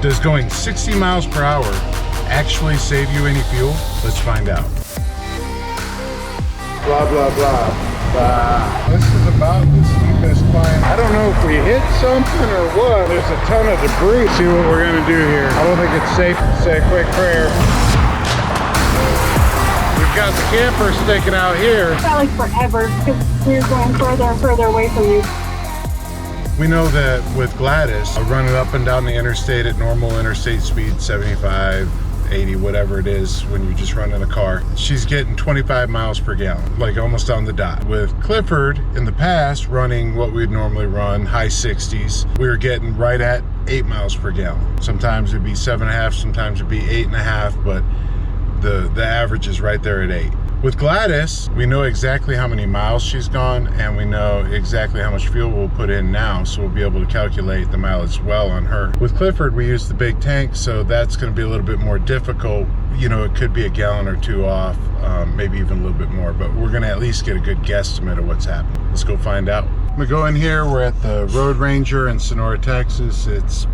Does going 60 miles per hour actually save you any fuel? Let's find out. Blah, blah, blah. This is about the steepest climb. I don't know if we hit something or what. There's a ton of debris. See what we're gonna do here. I don't think it's safe to say a quick prayer. We've got the camper sticking out here. It felt like forever because we were going further and further away from you. We know that with Gladys, running up and down the interstate at normal interstate speed, 75, 80, whatever it is when you just run in a car, she's getting 25 miles per gallon, like almost on the dot. With Clifford, in the past, running what we'd normally run, high 60s, we were getting right at 8 miles per gallon. Sometimes it'd be 7.5, sometimes it'd be 8.5, but the average is right there at 8. With Gladys, we know exactly how many miles she's gone, and we know exactly how much fuel we'll put in now, so we'll be able to calculate the mileage well on her. With Clifford, we use the big tank, so that's going to be a little bit more difficult. You know, it could be a gallon or two off, maybe even a little bit more, but we're going to at least get a good guesstimate of what's happening. Let's go find out. I'm going to go in here. We're at the Road Ranger in Sonora, Texas. It's,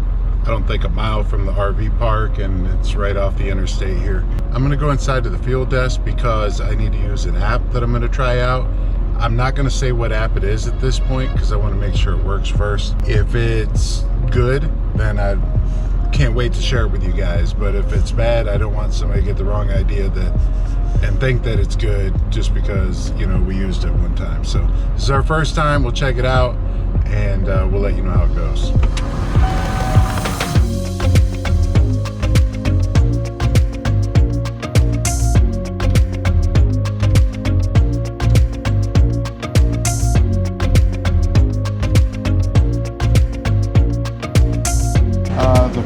I don't think, a mile from the RV park, and it's right off the interstate here. I'm gonna go inside to the fuel desk because I need to use an app that I'm gonna try out. I'm not gonna say what app it is at this point because I wanna make sure it works first. If it's good, then I can't wait to share it with you guys. But if it's bad, I don't want somebody to get the wrong idea and think that it's good just because, you know, we used it one time. So this is our first time. We'll check it out, and we'll let you know how it goes.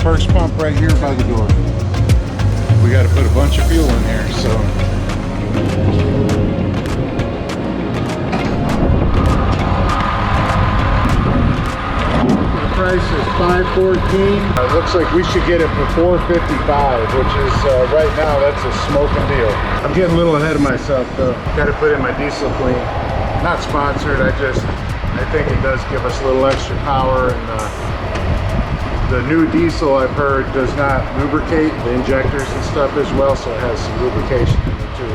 First pump right here by the door. We got to put a bunch of fuel in here, so. The price is $5.14. Looks like we should get it for $4.55, which is right now that's a smoking deal. I'm getting a little ahead of myself though. Got to put in my diesel clean. Not sponsored. I think it does give us a little extra power, and the new diesel, I've heard, does not lubricate the injectors and stuff as well, so it has some lubrication in it too.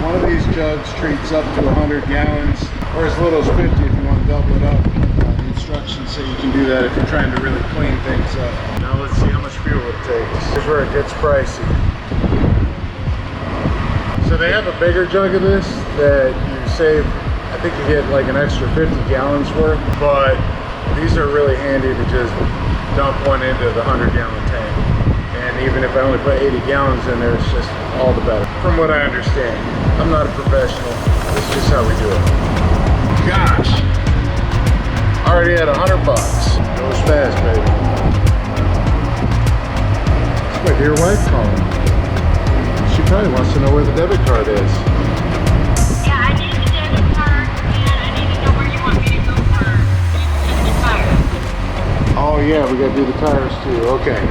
One of these jugs treats up to 100 gallons, or as little as 50 if you want to double it up. The instructions say you can do that if you're trying to really clean things up. Now let's see how much fuel it takes. Here's where it gets pricey. So they have a bigger jug of this that you save, I think you get like an extra 50 gallons worth, but these are really handy to just dump one into the 100-gallon tank. And even if I only put 80 gallons in there, it's just all the better. From what I understand. I'm not a professional. It's just how we do it. Gosh! Already at $100. Goes fast, baby. It's my dear wife calling. She probably wants to know where the debit card is. Yeah, I need the debit card, and I need to know where you want me to go for. Oh yeah, we gotta do the tires too. Okay.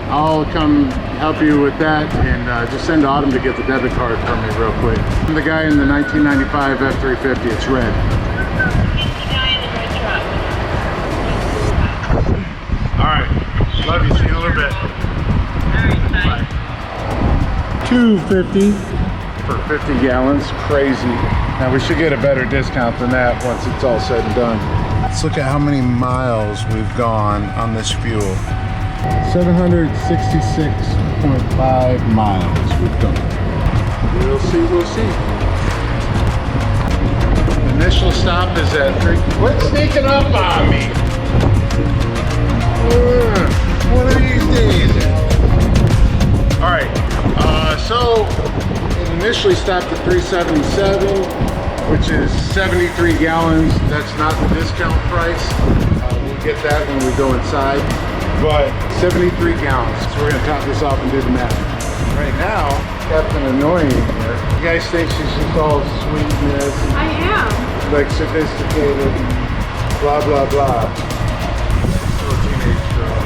I'll come help you with that, and just send Autumn to get the debit card for me real quick. I'm the guy in the 1995 F350. It's red. He's the guy in the red truck. All right. Love you. See you in a little bit. All right, bye. $2.50 for 50 gallons. Crazy. Now we should get a better discount than that once it's all said and done. Let's look at how many miles we've gone on this fuel. 766.5 miles we've done. We'll see, we'll see. The initial stop is at 3. Quit sneaking up on me. One of these days. All right, so it initially stopped at 377, which is 73 gallons. That's not the discount price. We'll get that when we go inside. But 73 gallons. So we're gonna top this off and do the math. Right now, Captain Annoying here. You guys think she's just all sweetness and I am. like sophisticated, blah blah blah. Little teenage girl.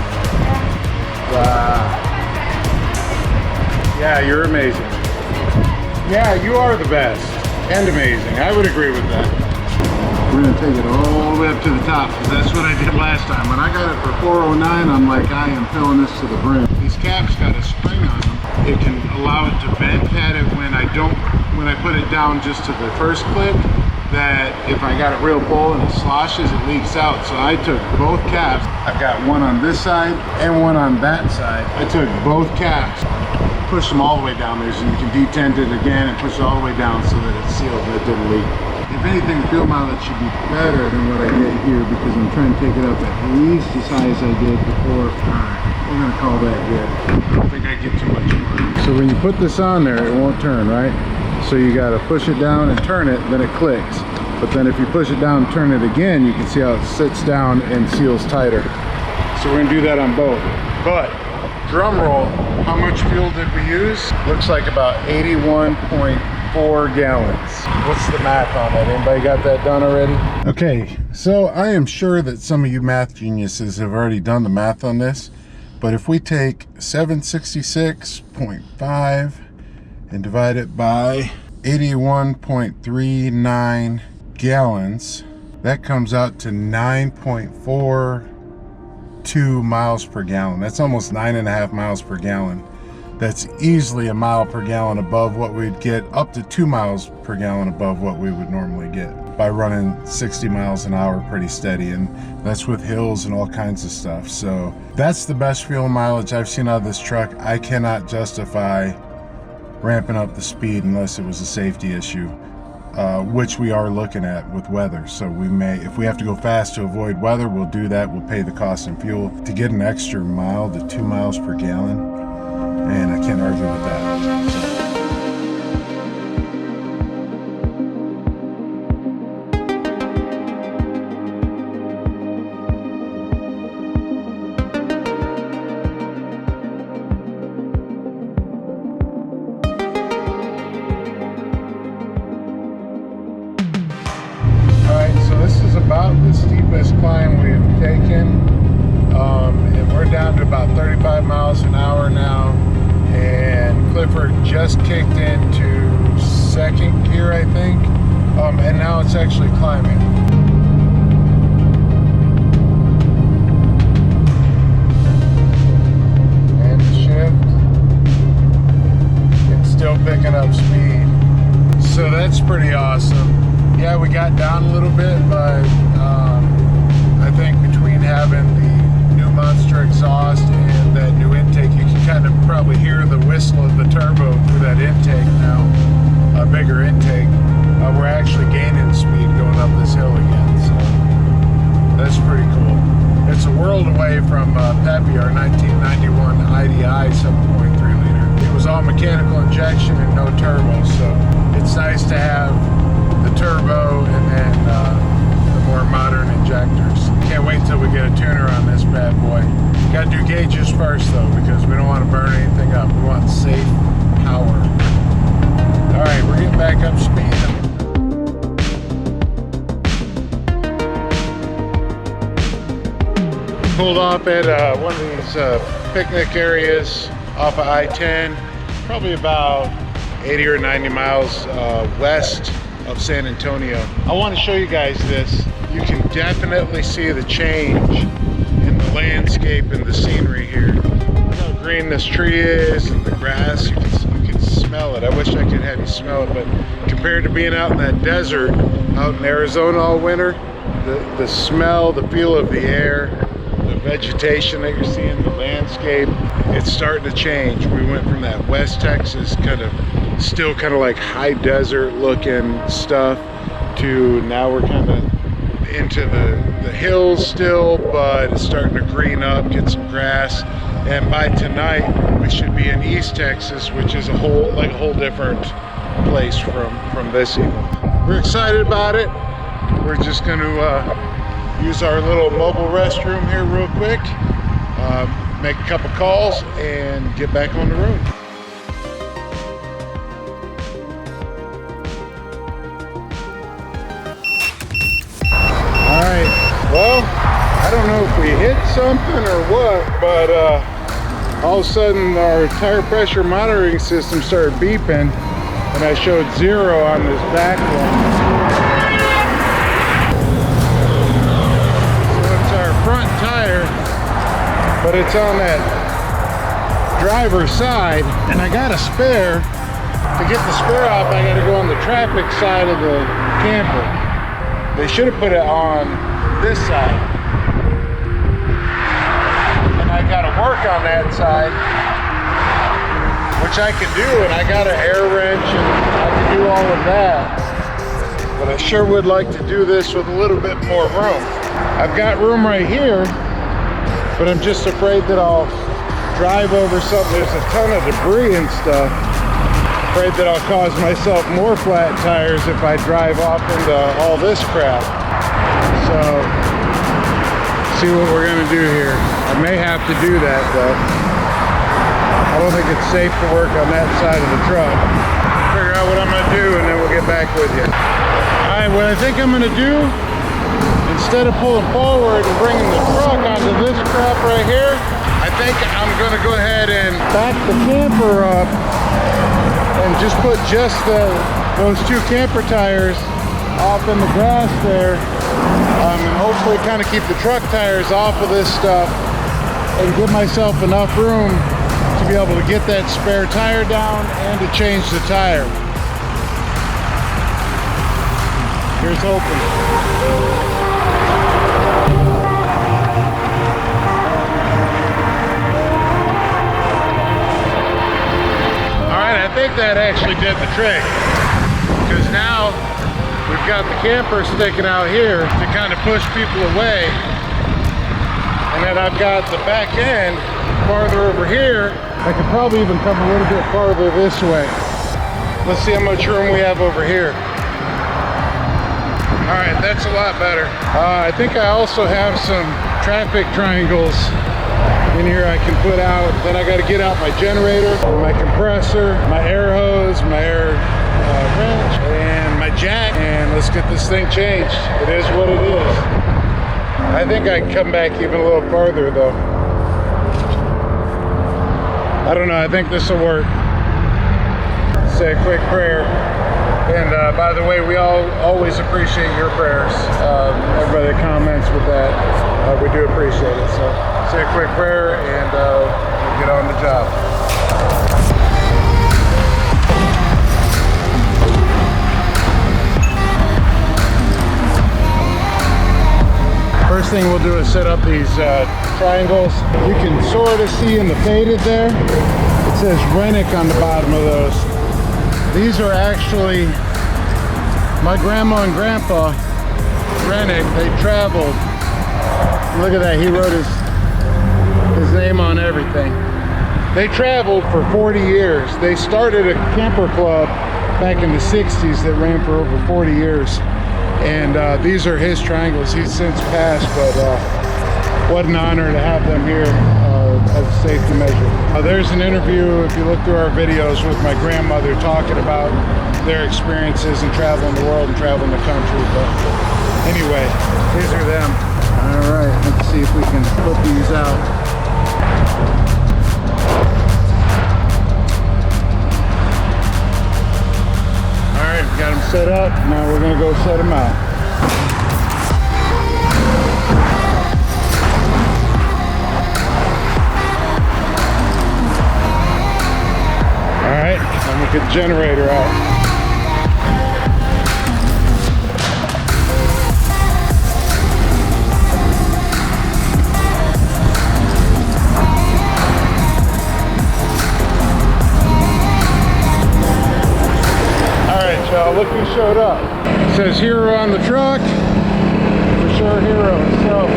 Blah. Yeah, you're amazing. Yeah, you are the best. And amazing. I would agree with that. We're gonna take it all the way up to the top, because that's what I did last time. When I got it for 409, I'm like, I am filling this to the brim. These caps got a spring on them. It can allow it to vent at it when I put it down just to the first clip, that if I got it real full and it sloshes, it leaks out. So I took both caps. I've got one on this side and one on that side. I took both caps, pushed them all the way down there so you can detent it again and push it all the way down so that it's sealed and it didn't leak. If anything, the fuel mileage should be better than what I get here, because I'm trying to take it up at least as high as I did before. We're gonna call that good. I don't think I get too much more. So when you put this on there, it won't turn, right? So you gotta push it down and turn it, then it clicks. But then if you push it down and turn it again, you can see how it sits down and seals tighter. So we're gonna do that on both. But, drum roll, how much fuel did we use? Looks like about 81.4 gallons. What's the math on that? Anybody got that done already? Okay, so I am sure that some of you math geniuses have already done the math on this. But if we take 766.5 and divide it by 81.39 gallons, that comes out to 9.42 miles per gallon. That's almost 9.5 miles per gallon. That's easily a mile per gallon above what we'd get, up to 2 miles per gallon above what we would normally get by running 60 miles an hour pretty steady, and that's with hills and all kinds of stuff. So that's the best fuel mileage I've seen out of this truck. I cannot justify ramping up the speed unless it was a safety issue, which we are looking at with weather. So we may, if we have to go fast to avoid weather, we'll do that. We'll pay the cost in fuel to get an extra mile to 2 miles per gallon, and I can't argue with that. About the steepest climb we've taken, and we're down to about 35 miles an hour now, and Clifford just kicked into second gear, I think, and now it's actually climbing. And shift, it's still picking up speed, so that's pretty awesome. Yeah, we got down a little bit, but I think between having the new Monster exhaust and that new intake, you can kind of probably hear the whistle of the turbo through that intake now, a bigger intake. We're actually gaining speed going up this hill again, so that's pretty cool. It's a world away from Peppy, our 1991 IDI 7.3 liter. It was all mechanical injection and no turbo, so it's nice to have the turbo and then the more modern injectors. Can't wait till we get a tuner on this bad boy. Got to do gauges first though, because we don't want to burn anything up. We want safe power. All right, we're getting back up speed. Pulled off at one of these picnic areas off of I-10, probably about 80 or 90 miles west of San Antonio. I want to show you guys this. You can definitely see the change in the landscape and the scenery here. Look how green this tree is and the grass. You can smell it. I wish I could have you smell it, but compared to being out in that desert out in Arizona all winter, the smell, the feel of the air, the vegetation that you're seeing, the landscape, it's starting to change. We went from that West Texas still kind of like high desert looking stuff to now we're kind of into the hills still, but it's starting to green up, get some grass, and by tonight we should be in East Texas, which is a whole different place from this even. We're excited about it. We're just going to use our little mobile restroom here real quick, make a couple calls and get back on the road. Well, I don't know if we hit something or what, but all of a sudden our tire pressure monitoring system started beeping and I showed 0 on this back one. front tire, but it's on that driver's side, and I got a spare. To get the spare off, I got to go on the traffic side of the camper. They should have put it on this side, and I got to work on that side, which I can do, and I got an air wrench, and I can do all of that. But I sure would like to do this with a little bit more room. I've got room right here, but I'm just afraid that I'll drive over something. There's a ton of debris and stuff. Afraid that I'll cause myself more flat tires if I drive off into all this crap. So, see what we're gonna do here. I may have to do that though. I don't think it's safe to work on that side of the truck. Figure out what I'm gonna do and then we'll get back with you. All right, what I think I'm gonna do, instead of pulling forward and bringing the truck onto this crap right here, I think I'm gonna go ahead and back the camper up and just put just those two camper tires off in the grass there, and hopefully kind of keep the truck tires off of this stuff and give myself enough room to be able to get that spare tire down and to change the tire. Here's hoping. I think that actually did the trick, because now we've got the camper sticking out here to kind of push people away, and then I've got the back end farther over here. I could probably even come a little bit farther this way. Let's see how much room we have over here. All right, that's a lot better. I think I also have some traffic triangles in here I can put out. Then I got to get out my generator, my compressor, my air hose, my air wrench, and my jack, and let's get this thing changed. It is what it is. I think I can come back even a little farther though. I don't know, I think this will work. Say a quick prayer. And by the way, we always appreciate your prayers. Everybody that comments with that, we do appreciate it. So say a quick prayer and we'll get on the job. First thing we'll do is set up these triangles. You can sort of see in the faded there, it says Rennick on the bottom of those. These are actually my grandma and grandpa Rennick. They traveled. Look at that, he wrote his name on everything. They traveled for 40 years. They started a camper club back in the 60s that ran for over 40 years. And these are his triangles. He's since passed, but what an honor to have them here as a safety measure. There's an interview, if you look through our videos, with my grandmother talking about their experiences in traveling the world and traveling the country. But anyway, these are them. All right, let's see if we can put these out. All right, we got them set up. Now we're gonna go set them out. Get the generator out. Alright y'all, look who showed up. It says hero on the truck. For sure hero. So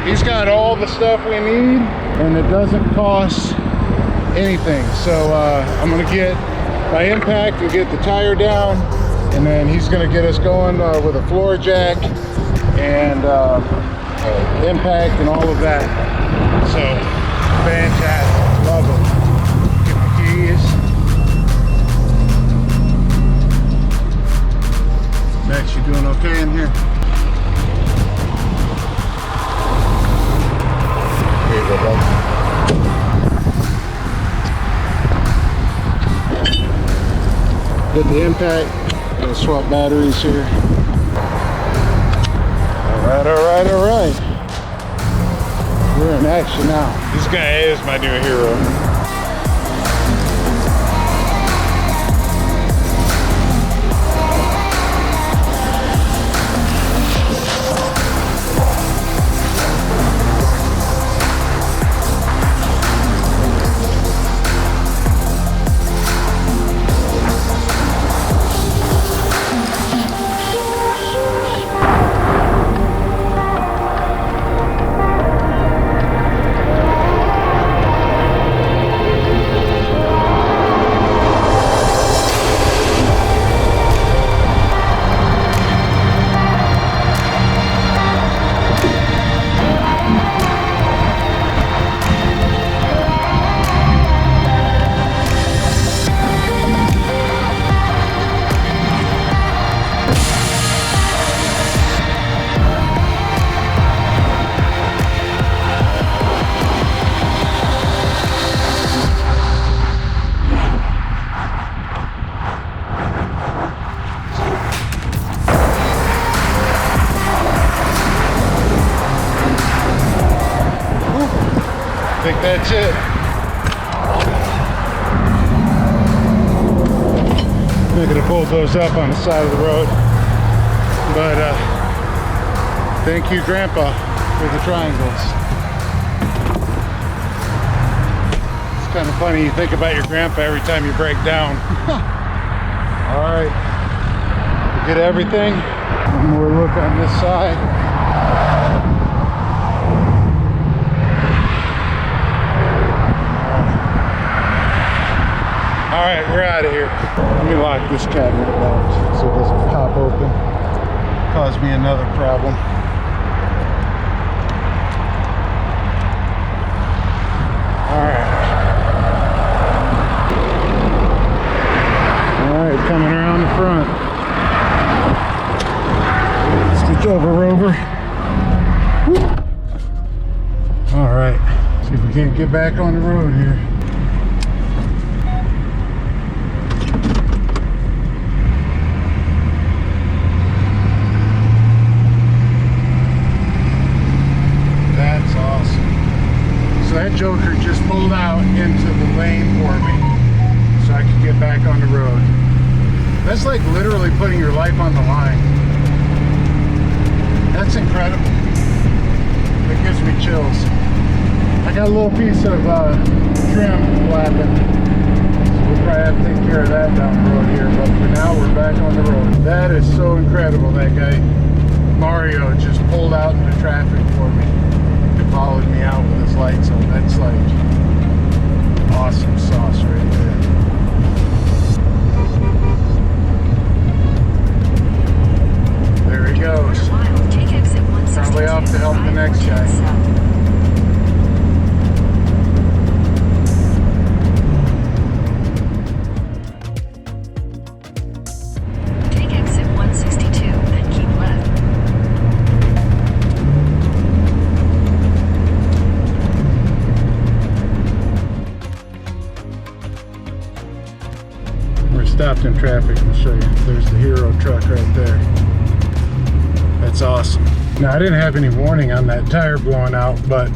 he's got all the stuff we need and it doesn't cost anything. So I'm gonna get my impact and get the tire down, and then he's gonna get us going with a floor jack and impact and all of that. So fantastic, love it. Get my keys. Max, you doing okay in here? Here you go, bud. Get the impact. Gonna swap batteries here. All right. We're in action now. This guy is my new hero. I think that's it. I'm gonna pull those up on the side of the road, but thank you, Grandpa, for the triangles. It's kind of funny, you think about your grandpa every time you break down. All right, we get everything. One more look on this side. All right, we're out of here. Let me lock this cabinet out so it doesn't pop open. Cause me another problem. All right, coming around the front. Scooch over, Rover. All right, see if we can't get back on the road here. That joker just pulled out into the lane for me so I could get back on the road. That's like literally putting your life on the line. That's incredible. It gives me chills. I got a little piece of trim flapping, so we'll probably have to take care of that down the road here, but for now we're back on the road. That is so incredible. That guy Mario just pulled out into traffic for me. Followed me out with his lights on. That's like awesome sauce right there. There he goes. Probably off to help the next guy. Stopped in traffic. I'll show you. There's the hero truck right there. That's awesome. Now I didn't have any warning on that tire blowing out, but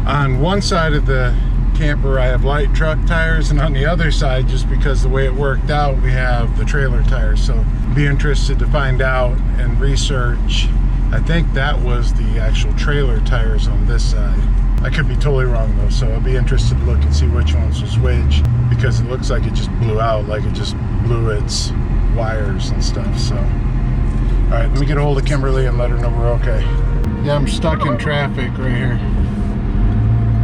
on one side of the camper I have light truck tires, and on the other side, just because the way it worked out, we have the trailer tires. So be interested to find out and research. I think that was the actual trailer tires on this side. I could be totally wrong though, so I'll be interested to look and see which ones was which, because it looks like it just blew out, like it just blew its wires and stuff. So, all right, let me get a hold of Kimberly and let her know we're okay. Yeah, I'm stuck in traffic right here.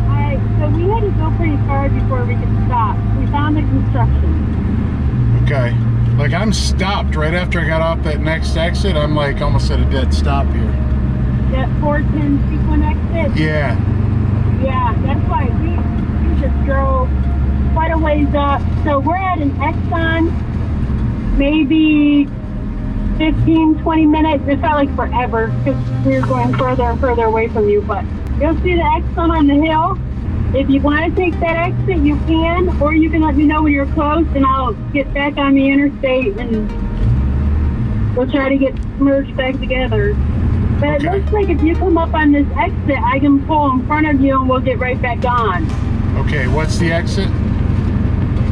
All right, so we had to go pretty far before we could stop. We found the construction. Okay, like I'm stopped right after I got off that next exit. I'm like almost at a dead stop here. That 410 sequence exit? Yeah. Yeah, that's why we just drove quite a ways up. So we're at an Exxon, maybe 15, 20 minutes. It felt like forever because we were going further and further away from you. But you'll see the Exxon on the hill. If you want to take that exit, you can, or you can let me know when you're close and I'll get back on the interstate and we'll try to get merged back together. But Okay. it looks like if you come up on this exit, I can pull in front of you and we'll get right back on. Okay, what's the exit?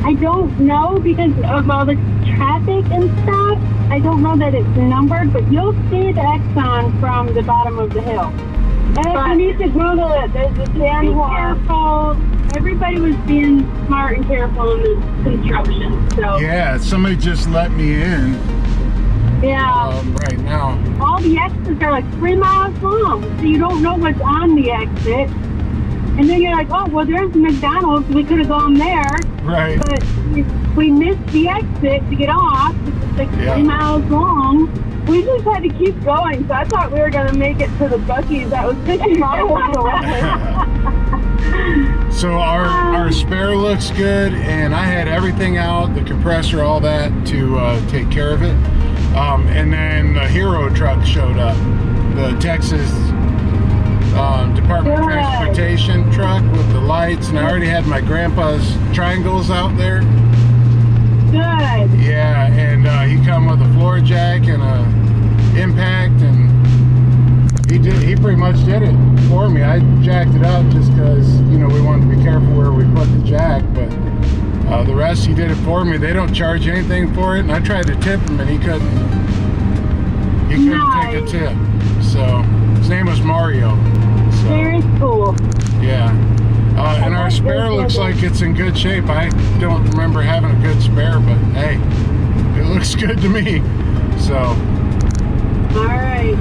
I don't know because of all the traffic and stuff. I don't know that it's numbered, but you'll see the Exxon from the bottom of the hill. And if you need to Google it, there's a stand careful. Everybody was being smart and careful in the construction. So Yeah, somebody just let me in yeah. right now. All the exits are like 3 miles long, so you don't know what's on the exit. And then you're like, oh, well, there's McDonald's. We could have gone there. Right. But we missed the exit to get off. It's like 3 miles long. We just had to keep going. So I thought we were going to make it to the Buc-ee's that was 50 miles away. So our spare looks good, and I had everything out, the compressor, all that, to take care of it. And then the Hero truck showed up, the Texas Department of Transportation truck with the lights, and I already had my grandpa's triangles out there. Good. Yeah, and he come with a floor jack and a impact, and he pretty much did it for me. I jacked it up just because, you know, we wanted to be careful where we put the jack, but the rest he did it for me. They don't charge anything for it, and I tried to tip him and he couldn't take a tip. So his name was Mario. So, very cool. Yeah. And our spare looks like it's in good shape. I don't remember having a good spare, but hey, it looks good to me. So. All right.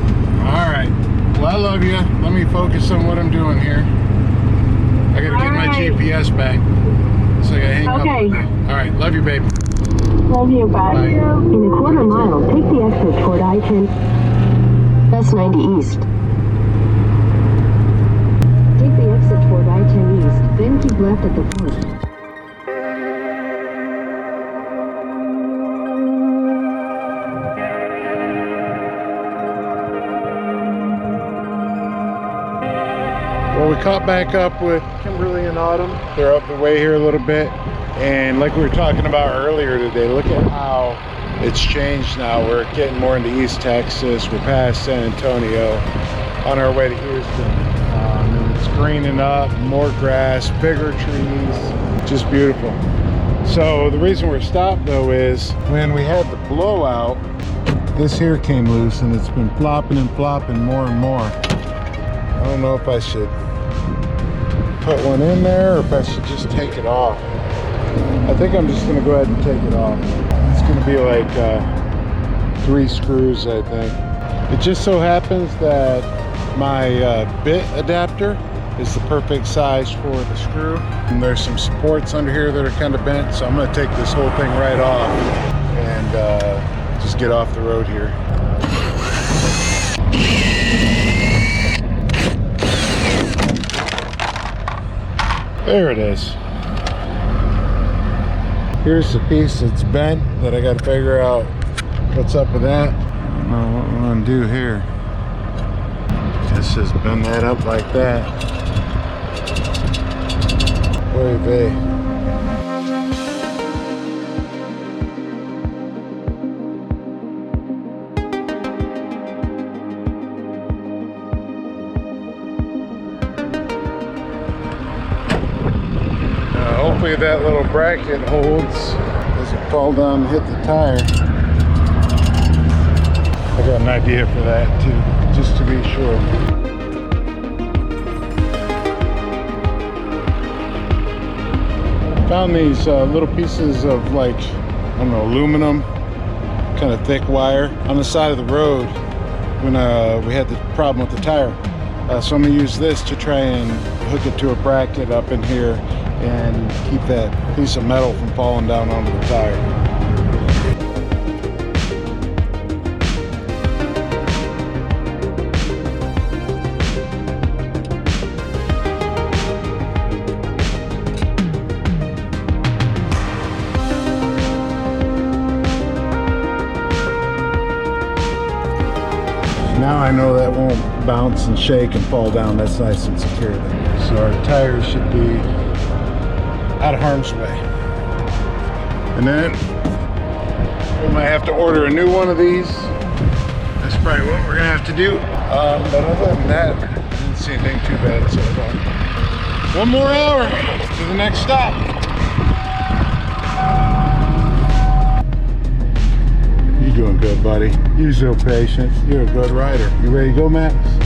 All right. Well, I love you. Let me focus on what I'm doing here. I gotta get my GPS back. So I gotta hang up. Okay. All right. Love you, babe. Love you. Bye. Bye. In a quarter mile, take the exit toward I-10 S90 East. Take the exit toward I-10 East, then keep left at the point. Well, we caught back up with Kimberly and Autumn. They're up the way here a little bit. And like we were talking about earlier today, look at how it's changed now. We're getting more into East Texas. We're past San Antonio on our way to Houston. And it's greening up, more grass, bigger trees, just beautiful. So the reason we're stopped though is when we had the blowout, this here came loose and it's been flopping and flopping more and more. I don't know if I should put one in there or if I should just take it off. I think I'm just gonna go ahead and take it off. It's gonna be like 3 screws, I think. It just so happens that my bit adapter is the perfect size for the screw. And there's some supports under here that are kind of bent, so I'm gonna take this whole thing right off and just get off the road here. There it is. Here's the piece that's bent that I got to figure out what's up with that. I don't know what we're going to do here. Just says bend that up like that. Oy vey. Hopefully that little bracket holds, doesn't fall down and hit the tire. I got an idea for that too, just to be sure. Found these little pieces of like, I don't know, aluminum, kind of thick wire on the side of the road when we had the problem with the tire. So I'm gonna use this to try and hook it to a bracket up in here and keep that piece of metal from falling down onto the tire. Now I know that won't bounce and shake and fall down. That's nice and secure there. So our tires should be out of harm's way. And then we might have to order a new one of these probably what we're gonna have to do. But other than that, I didn't see anything too bad so far. One more hour to the next stop. You're doing good, buddy. You're so patient. You're a good rider. You ready to go, Max?